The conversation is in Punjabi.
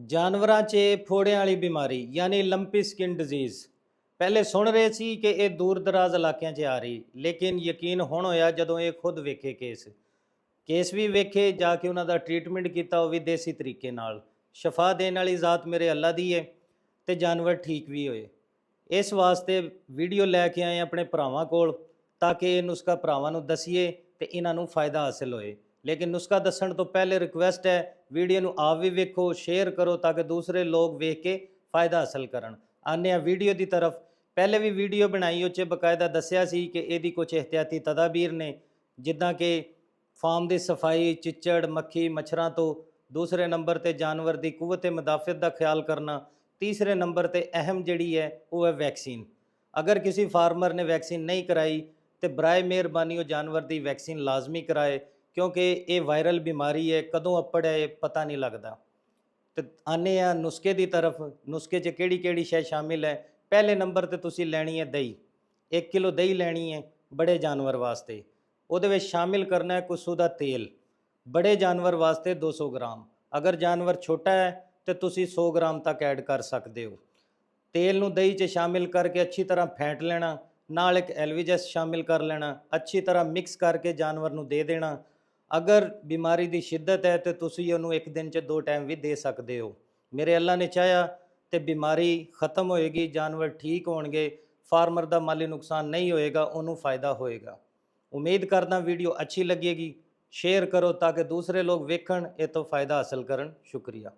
ਜਾਨਵਰਾਂ 'ਚ ਫੋੜਿਆਂ ਵਾਲੀ ਬਿਮਾਰੀ ਯਾਨੀ ਲੰਪੀ ਸਕਿਨ ਡਿਜ਼ੀਜ਼ ਪਹਿਲੇ ਸੁਣ ਰਹੇ ਸੀ ਕਿ ਇਹ ਦੂਰ ਦਰਾਜ਼ ਇਲਾਕਿਆਂ 'ਚ ਆ ਰਹੀ, ਲੇਕਿਨ ਯਕੀਨ ਹੁਣ ਹੋਇਆ ਜਦੋਂ ਇਹ ਖੁਦ ਵੇਖੇ ਕੇਸ ਵੀ ਵੇਖੇ, ਜਾ ਕੇ ਉਹਨਾਂ ਦਾ ਟ੍ਰੀਟਮੈਂਟ ਕੀਤਾ, ਉਹ ਵੀ ਦੇਸੀ ਤਰੀਕੇ ਨਾਲ। ਸ਼ਫਾ ਦੇਣ ਵਾਲੀ ਜ਼ਾਤ ਮੇਰੇ ਅੱਲਾ ਦੀ ਹੈ ਤੇ ਜਾਨਵਰ ਠੀਕ ਵੀ ਹੋਏ। ਇਸ ਵਾਸਤੇ ਵੀਡੀਓ ਲੈ ਕੇ ਆਏ ਆਪਣੇ ਭਰਾਵਾਂ ਕੋਲ ਤਾਂ ਕਿ ਇਹ ਨੁਸਖਾ ਭਰਾਵਾਂ ਨੂੰ ਦਸੀਏ ਤੇ ਇਹਨਾਂ ਨੂੰ ਫਾਇਦਾ ਹਾਸਿਲ ਹੋਏ। ਲੇਕਿਨ ਨੁਸਖਾ ਦੱਸਣ ਤੋਂ ਪਹਿਲੇ ਰਿਕੁਐਸਟ ਹੈ, ਵੀਡੀਓ ਨੂੰ ਆਪ ਵੀ ਵੇਖੋ, ਸ਼ੇਅਰ ਕਰੋ ਤਾਂ ਕਿ ਦੂਸਰੇ ਲੋਕ ਵੇਖ ਕੇ ਫਾਇਦਾ ਹਾਸਲ ਕਰਨ। ਆਨੇ ਆ ਵੀਡੀਓ ਦੀ ਤਰਫ। ਪਹਿਲੇ ਵੀ ਵੀਡੀਓ ਬਣਾਈ, ਉਹ 'ਚ ਬਕਾਇਦਾ ਦੱਸਿਆ ਸੀ ਕਿ ਇਹਦੀ ਕੁਝ ਇਹਤਿਆਤੀ ਤਦਾਬੀਰ ਨੇ, ਜਿੱਦਾਂ ਕਿ ਫਾਰਮ ਦੀ ਸਫਾਈ, ਚਿੱਚੜ, ਮੱਖੀ, ਮੱਛਰਾਂ ਤੋਂ। ਦੂਸਰੇ ਨੰਬਰ ਤੇ ਜਾਨਵਰ ਦੀ ਕੁਵਤ ਮੁਦਾਫਤ ਦਾ ਖਿਆਲ ਕਰਨਾ। ਤੀਸਰੇ ਨੰਬਰ ਤੇ ਅਹਿਮ ਜਿਹੜੀ ਹੈ ਉਹ ਹੈ ਵੈਕਸੀਨ। ਅਗਰ ਕਿਸੇ ਫਾਰਮਰ ਨੇ ਵੈਕਸੀਨ ਨਹੀਂ ਕਰਾਈ ਤੇ ਬਰਾਏ ਮਿਹਰਬਾਨੀ ਉਹ ਜਾਨਵਰ ਦੀ ਵੈਕਸੀਨ ਲਾਜ਼ਮੀ ਕਰਾਏ, ਕਿਉਂਕਿ ਇਹ ਵਾਇਰਲ ਬਿਮਾਰੀ ਹੈ, ਕਦੋਂ ਅੱਪੜ ਹੈ ਪਤਾ ਨਹੀਂ ਲੱਗਦਾ। ਤੇ ਆਨੇ ਆ ਨੁਸਖੇ ਦੀ ਤਰਫ। ਨੁਸਖੇ 'ਚ ਕਿਹੜੀ ਕਿਹੜੀ ਸ਼ੈ ਸ਼ਾਮਿਲ ਹੈ। ਪਹਿਲੇ ਨੰਬਰ ਤੇ ਤੁਸੀਂ ਲੈਣੀ ਹੈ ਦਹੀਂ। 1 ਕਿਲੋ ਦਹੀਂ ਲੈਣੀ ਹੈ ਬੜੇ ਜਾਨਵਰ ਵਾਸਤੇ। ਉਹਦੇ ਵਿੱਚ ਸ਼ਾਮਿਲ ਕਰਨਾ ਹੈ ਕੁਸੂ ਦਾ ਤੇਲ। ਬੜੇ ਜਾਨਵਰ ਵਾਸਤੇ 200 ਗ੍ਰਾਮ। ਅਗਰ ਜਾਨਵਰ ਛੋਟਾ ਹੈ ਤੇ ਤੁਸੀਂ 100 ਗ੍ਰਾਮ ਤੱਕ ਐਡ ਕਰ ਸਕਦੇ ਹੋ। ਤੇਲ ਨੂੰ ਦਹੀਂ 'ਚ ਸ਼ਾਮਿਲ ਕਰਕੇ ਅੱਛੀ ਤਰ੍ਹਾਂ ਫੈਂਟ ਲੈਣਾ। ਨਾਲ ਇੱਕ ਐਲਵੀਜੈਸ ਸ਼ਾਮਿਲ ਕਰ ਲੈਣਾ। ਅੱਛੀ ਤਰ੍ਹਾਂ ਮਿਕਸ ਕਰਕੇ ਜਾਨਵਰ ਨੂੰ ਦੇ ਦੇਣਾ। ਅਗਰ ਬਿਮਾਰੀ ਦੀ ਸ਼ਿੱਦਤ ਹੈ ਤੇ ਤੁਸੀਂ ਉਹਨੂੰ ਇੱਕ ਦਿਨ 'ਚ 2 ਟਾਈਮ ਵੀ ਦੇ ਸਕਦੇ ਹੋ। ਮੇਰੇ ਅੱਲਾ ਨੇ ਚਾਹਿਆ ਤੇ ਬਿਮਾਰੀ ਖਤਮ ਹੋਏਗੀ, ਜਾਨਵਰ ਠੀਕ ਹੋਣਗੇ, ਫਾਰਮਰ ਦਾ ਮਾਲੀ ਨੁਕਸਾਨ ਨਹੀਂ ਹੋਏਗਾ, ਉਹਨੂੰ फ़ायदा ਹੋਏਗਾ। ਉਮੀਦ ਕਰਦਾ ਵੀਡੀਓ ਅੱਛੀ ਲੱਗੇਗੀ। ਸ਼ੇਅਰ ਕਰੋ ਤਾਂ ਕਿ ਦੂਸਰੇ ਲੋਕ ਵੇਖਣ, ਇਹ ਤੋਂ फ़ायदा ਹਾਸਲ ਕਰਨ। ਸ਼ੁਕਰੀਆ।